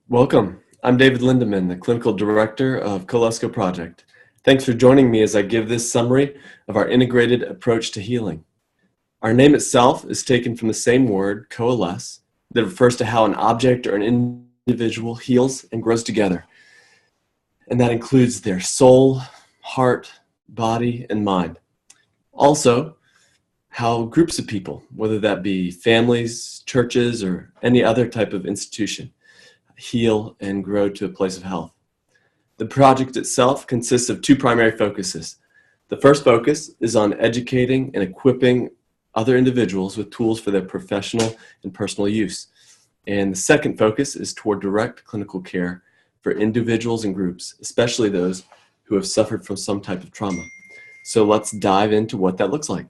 Welcome. I'm David Lindeman, the Clinical Director of Coalesco Project. Thanks for joining me as I give this summary of our integrated approach to healing. Our name itself is taken from the same word, coalesce, that refers to how an object or an individual heals and grows together. And that includes their soul, heart, body, and mind. Also, how groups of people, whether that be families, churches, or any other type of institution, heal and grow to a place of health. The project itself consists of two primary focuses. The first focus is on educating and equipping other individuals with tools for their professional and personal use. And the second focus is toward direct clinical care for individuals and groups, especially those who have suffered from some type of trauma. So let's dive into what that looks like.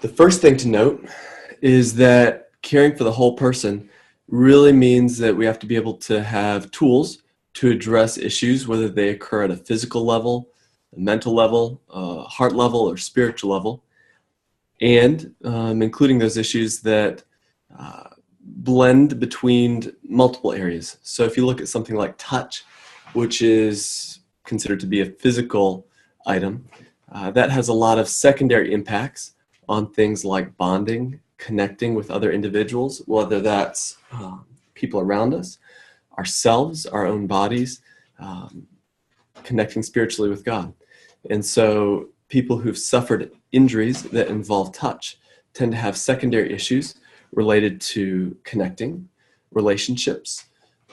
The first thing to note is that caring for the whole person really means that we have to be able to have tools to address issues, whether they occur at a physical level, a mental level, heart level, or spiritual level, and including those issues that blend between multiple areas. So if you look at something like touch, which is considered to be a physical item, that has a lot of secondary impacts on things like bonding, connecting with other individuals, whether that's people around us, ourselves, our own bodies, connecting spiritually with God. And so people who've suffered injuries that involve touch tend to have secondary issues related to connecting, relationships,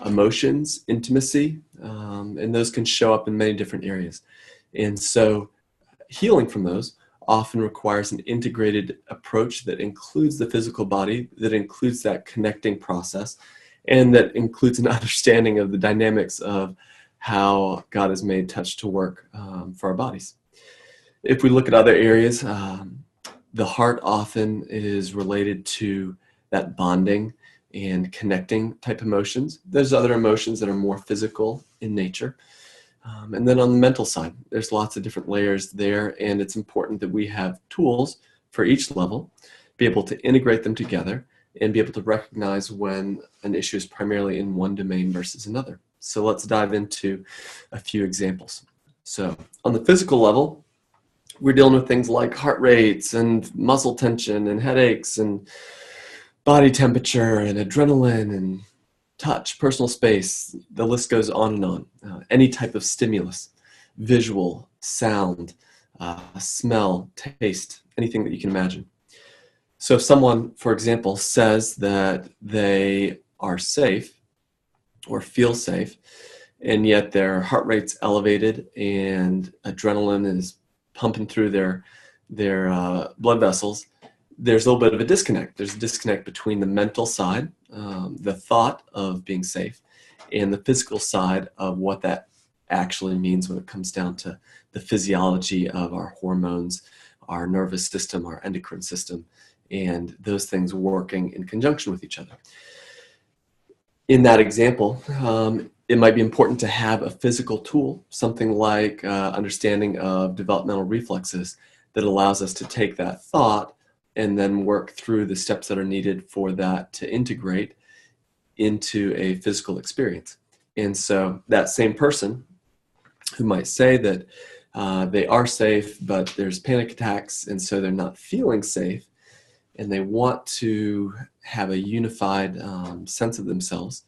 emotions, intimacy, and those can show up in many different areas. And so healing from those often requires an integrated approach that includes the physical body, that includes that connecting process, and that includes an understanding of the dynamics of how God has made touch to work for our bodies. If we look at other areas, the heart often is related to that bonding and connecting type emotions. There's other emotions that are more physical in nature. And then on the mental side, there's lots of different layers there, and it's important that we have tools for each level, be able to integrate them together, and be able to recognize when an issue is primarily in one domain versus another. So let's dive into a few examples. So on the physical level, we're dealing with things like heart rates and muscle tension and headaches and body temperature and adrenaline and touch, personal space, the list goes on and on. Any type of stimulus, visual, sound, smell, taste, anything that you can imagine. So if someone, for example, says that they are safe or feel safe, and yet their heart rate's elevated and adrenaline is pumping through their blood vessels, there's a little bit of a disconnect. There's a disconnect between the mental side, the thought of being safe, and the physical side of what that actually means when it comes down to the physiology of our hormones, our nervous system, our endocrine system, and those things working in conjunction with each other. In that example, it might be important to have a physical tool, something like understanding of developmental reflexes that allows us to take that thought and then work through the steps that are needed for that to integrate into a physical experience. And so that same person who might say that they are safe, but there's panic attacks, and so they're not feeling safe, and they want to have a unified sense of themselves,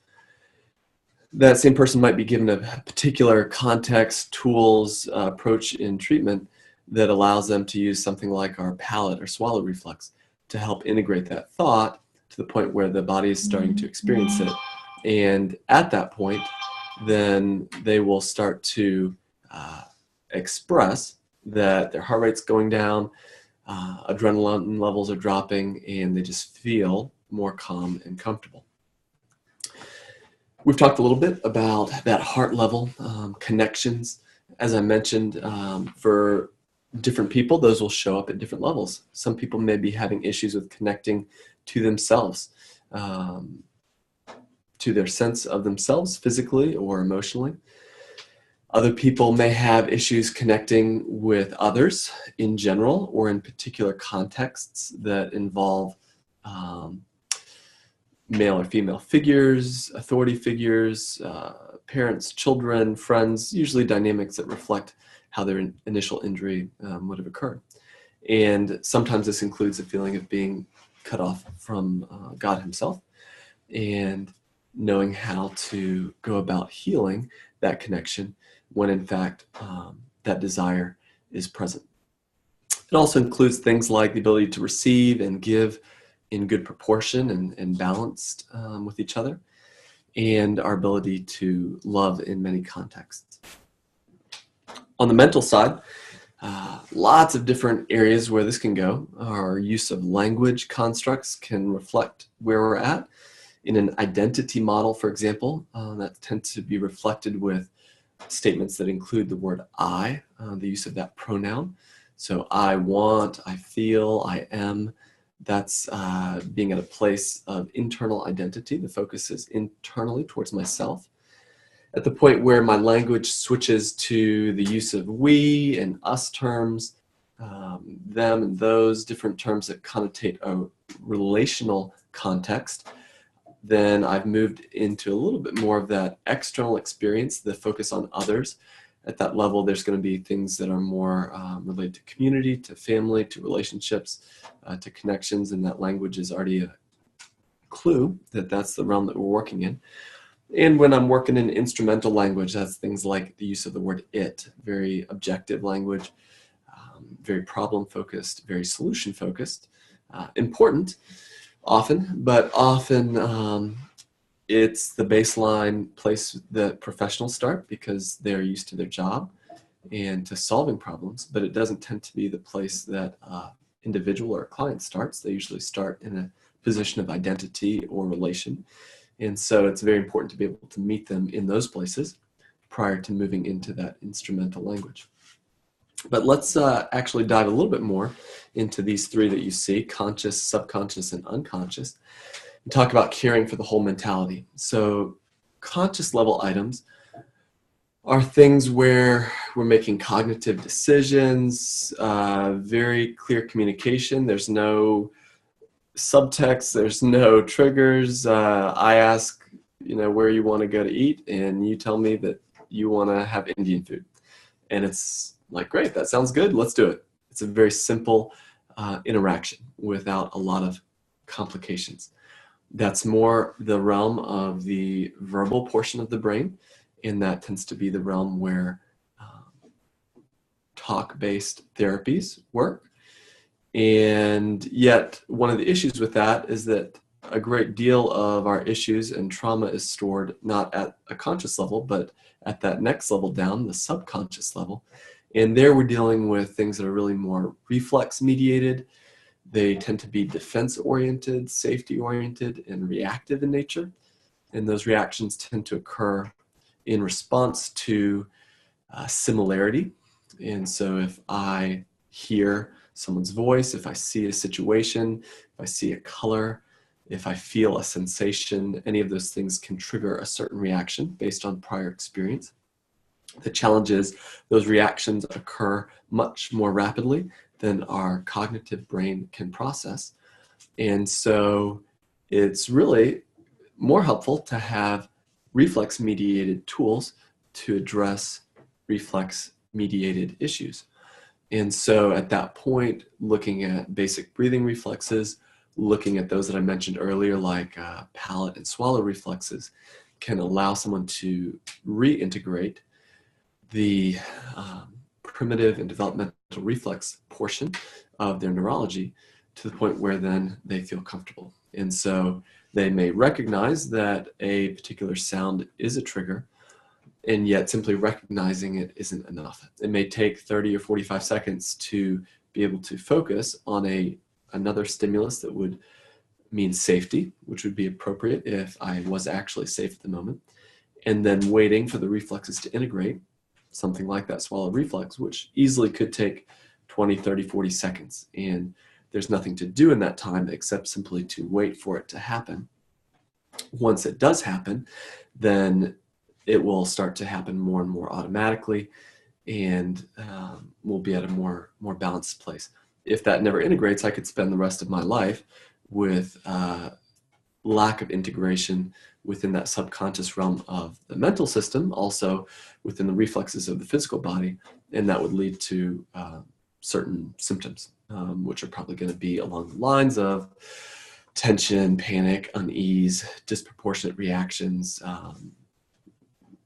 that same person might be given a particular context, tools, approach in treatment that allows them to use something like our palate or swallow reflex to help integrate that thought to the point where the body is starting to experience it. And at that point, then they will start to express that their heart rate's going down, adrenaline levels are dropping, and they just feel more calm and comfortable. We've talked a little bit about that heart level connections. As I mentioned, for different people, those will show up at different levels. Some people may be having issues with connecting to themselves, to their sense of themselves physically or emotionally. Other people may have issues connecting with others in general or in particular contexts that involve male or female figures, authority figures, parents, children, friends, usually dynamics that reflect how their initial injury would have occurred. And sometimes this includes a feeling of being cut off from God himself, and knowing how to go about healing that connection when in fact that desire is present. It also includes things like the ability to receive and give in good proportion and balanced with each other, and our ability to love in many contexts. On the mental side, lots of different areas where this can go. Our use of language constructs can reflect where we're at. In an identity model, for example, that tends to be reflected with statements that include the word I, the use of that pronoun. So I want, I feel, I am. That's being at a place of internal identity. The focus is internally towards myself. At the point where my language switches to the use of we and us terms, them and those, different terms that connotate a relational context, then I've moved into a little bit more of that external experience, the focus on others. At that level, there's going to be things that are more related to community, to family, to relationships, to connections, and that language is already a clue that that's the realm that we're working in. And when I'm working in instrumental language, that's things like the use of the word it, very objective language, very problem-focused, very solution-focused, important often, but often it's the baseline place that professionals start because they're used to their job and to solving problems, but it doesn't tend to be the place that individual or client starts. They usually start in a position of identity or relation. And so it's very important to be able to meet them in those places prior to moving into that instrumental language. But let's actually dive a little bit more into these three that you see: conscious, subconscious, and unconscious, and talk about caring for the whole mentality. So conscious level items are things where we're making cognitive decisions, very clear communication. There's no subtext, there's no triggers. I ask, where you want to go to eat, and you tell me that you want to have Indian food. And it's like, great, that sounds good, let's do it. It's a very simple interaction without a lot of complications. That's more the realm of the verbal portion of the brain, and that tends to be the realm where talk-based therapies work. And yet, one of the issues with that is that a great deal of our issues and trauma is stored not at a conscious level, but at that next level down, the subconscious level. And there we're dealing with things that are really more reflex-mediated. They tend to be defense-oriented, safety-oriented, and reactive in nature. And those reactions tend to occur in response to similarity. And so if I hear someone's voice, if I see a situation, if I see a color, if I feel a sensation, any of those things can trigger a certain reaction based on prior experience. The challenge is those reactions occur much more rapidly than our cognitive brain can process. And so it's really more helpful to have reflex-mediated tools to address reflex-mediated issues. And so at that point, looking at basic breathing reflexes, looking at those that I mentioned earlier, like palate and swallow reflexes, can allow someone to reintegrate the primitive and developmental reflex portion of their neurology to the point where then they feel comfortable. And so they may recognize that a particular sound is a trigger, and yet simply recognizing it isn't enough. It may take 30 or 45 seconds to be able to focus on another stimulus that would mean safety, which would be appropriate if I was actually safe at the moment, and then waiting for the reflexes to integrate, something like that swallow reflex, which easily could take 20, 30, 40 seconds. And there's nothing to do in that time except simply to wait for it to happen. Once it does happen, then it will start to happen more and more automatically, and we'll be at a more balanced place. If that never integrates, I could spend the rest of my life with lack of integration within that subconscious realm of the mental system, also within the reflexes of the physical body, and that would lead to certain symptoms, which are probably going to be along the lines of tension, panic, unease, disproportionate reactions,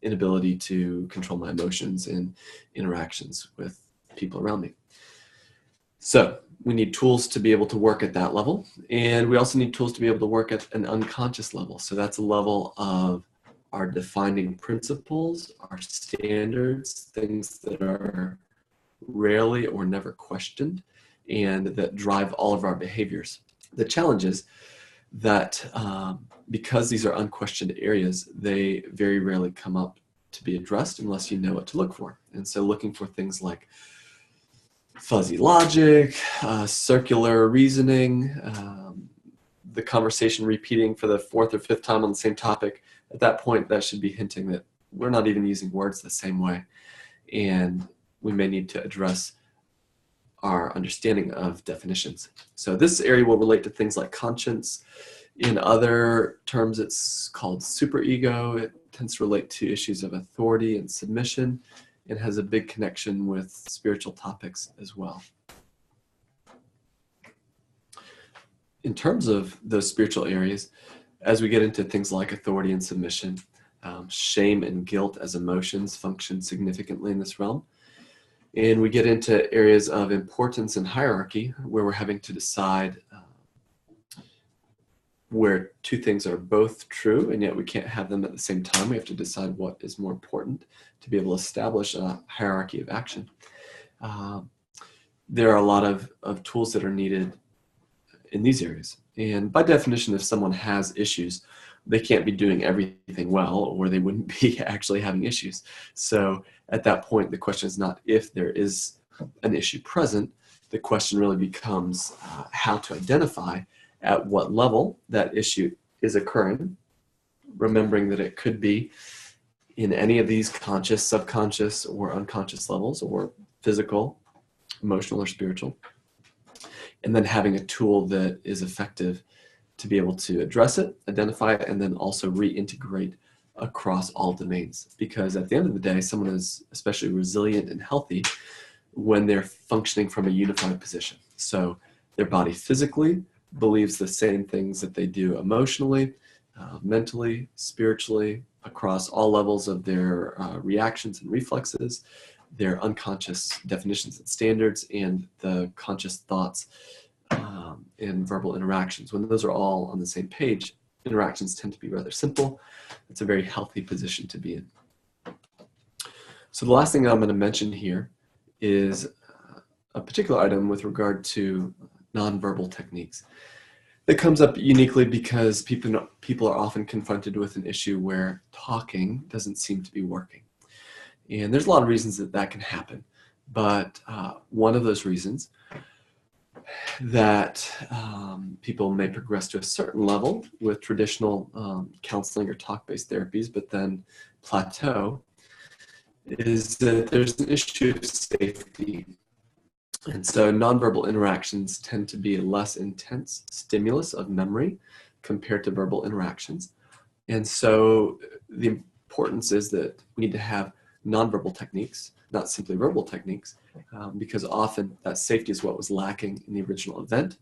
inability to control my emotions in interactions with people around me. So we need tools to be able to work at that level. And we also need tools to be able to work at an unconscious level. So that's a level of our defining principles, our standards, things that are rarely or never questioned and that drive all of our behaviors. The challenge is that because these are unquestioned areas, they very rarely come up to be addressed unless you know what to look for. And so looking for things like fuzzy logic, circular reasoning, the conversation repeating for the fourth or fifth time on the same topic, at that point that should be hinting that we're not even using words the same way. And we may need to address our understanding of definitions. So this area will relate to things like conscience. In other terms, it's called superego. It tends to relate to issues of authority and submission, and has a big connection with spiritual topics as well. In terms of those spiritual areas, as we get into things like authority and submission, shame and guilt as emotions function significantly in this realm. And we get into areas of importance and hierarchy where we're having to decide where two things are both true and yet we can't have them at the same time. We have to decide what is more important to be able to establish a hierarchy of action. There are a lot of tools that are needed in these areas. And by definition, if someone has issues, they can't be doing everything well, or they wouldn't be actually having issues. So at that point, the question is not if there is an issue present. The question really becomes how to identify at what level that issue is occurring, remembering that it could be in any of these conscious, subconscious, or unconscious levels, or physical, emotional, or spiritual, and then having a tool that is effective to be able to address it, identify it, and then also reintegrate across all domains. Because at the end of the day, someone is especially resilient and healthy when they're functioning from a unified position. So their body physically believes the same things that they do emotionally, mentally, spiritually, across all levels of their reactions and reflexes, their unconscious definitions and standards, and the conscious thoughts and verbal interactions. When those are all on the same page, interactions tend to be rather simple. It's a very healthy position to be in. So the last thing I'm going to mention here is a particular item with regard to nonverbal techniques. That comes up uniquely because people are often confronted with an issue where talking doesn't seem to be working. And there's a lot of reasons that can happen. But one of those reasons that people may progress to a certain level with traditional counseling or talk-based therapies, but then plateau, is that there's an issue of safety. And so nonverbal interactions tend to be a less intense stimulus of memory compared to verbal interactions. And so the importance is that we need to have nonverbal techniques, not simply verbal techniques, because often that safety is what was lacking in the original event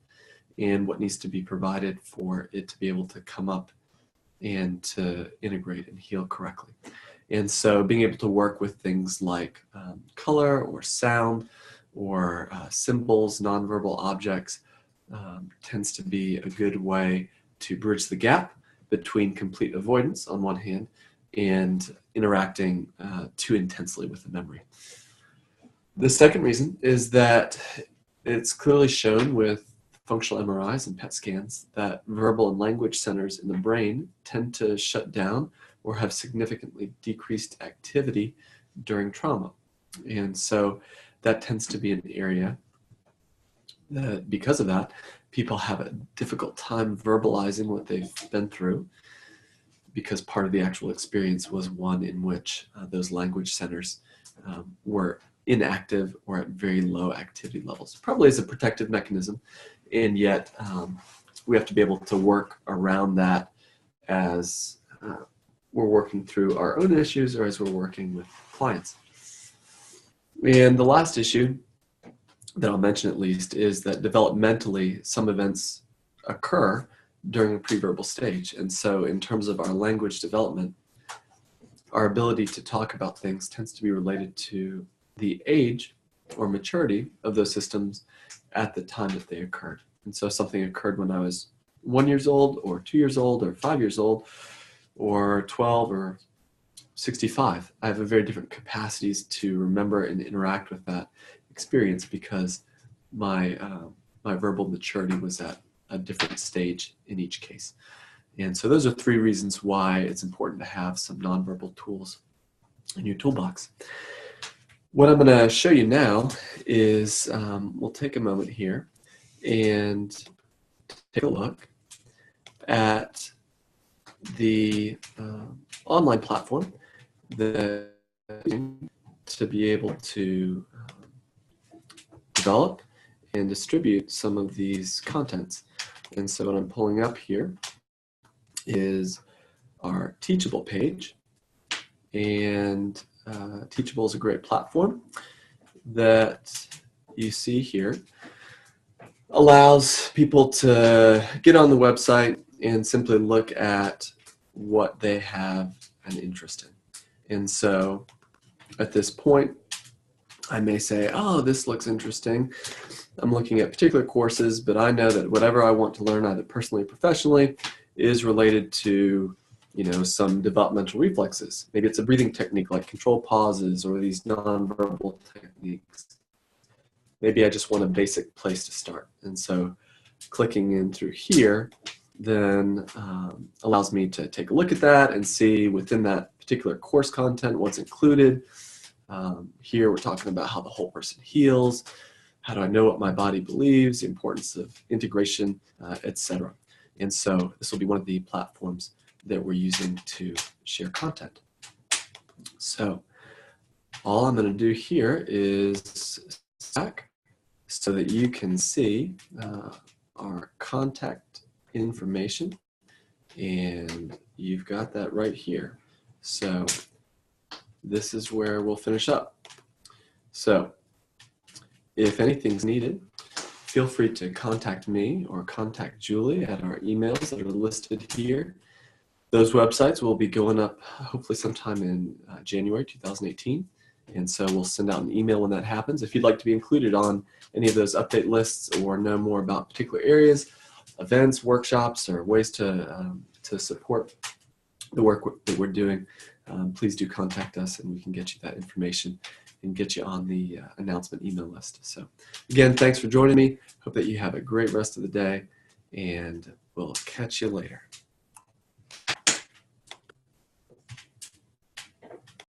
and what needs to be provided for it to be able to come up and to integrate and heal correctly. And so being able to work with things like color or sound or symbols, nonverbal objects, tends to be a good way to bridge the gap between complete avoidance on one hand and interacting too intensely with the memory. The second reason is that it's clearly shown with functional MRIs and PET scans that verbal and language centers in the brain tend to shut down or have significantly decreased activity during trauma. And so that tends to be an area that, because of that, people have a difficult time verbalizing what they've been through, because part of the actual experience was one in which those language centers were inactive or at very low activity levels, probably as a protective mechanism, and yet we have to be able to work around that as we're working through our own issues or as we're working with clients. And the last issue that I'll mention at least is that developmentally some events occur during a preverbal stage. And so in terms of our language development, our ability to talk about things tends to be related to the age or maturity of those systems at the time that they occurred. And so something occurred when I was 1 year old or 2 years old or 5 years old or 12 or 65. I have a very different capacities to remember and interact with that experience because my verbal maturity was at a different stage in each case. And so those are 3 reasons why it's important to have some nonverbal tools in your toolbox. What I'm going to show you now is we'll take a moment here and take a look at the online platform that to be able to develop and distribute some of these contents. And so what I'm pulling up here is our Teachable page. And Teachable is a great platform that you see here. Allows people to get on the website and simply look at what they have an interest in. And so at this point, I may say, oh, this looks interesting. I'm looking at particular courses, but I know that whatever I want to learn, either personally or professionally, is related to, some developmental reflexes. Maybe it's a breathing technique like controlled pauses or these nonverbal techniques. Maybe I just want a basic place to start. And so clicking in through here then allows me to take a look at that and see within that particular course content what's included. Here we're talking about how the whole person heals, how do I know what my body believes, the importance of integration, etc. And so this will be one of the platforms that we're using to share content. So all I'm going to do here is back so that you can see our contact information, and you've got that right here. So this is where we'll finish up. So if anything's needed, feel free to contact me or contact Julie at our emails that are listed here. Those websites will be going up hopefully sometime in January 2018. And so we'll send out an email when that happens. If you'd like to be included on any of those update lists or know more about particular areas, events, workshops, or ways to support the work that we're doing, please do contact us and we can get you that information and get you on the announcement email list. So again, thanks for joining me. Hope that you have a great rest of the day, and we'll catch you later.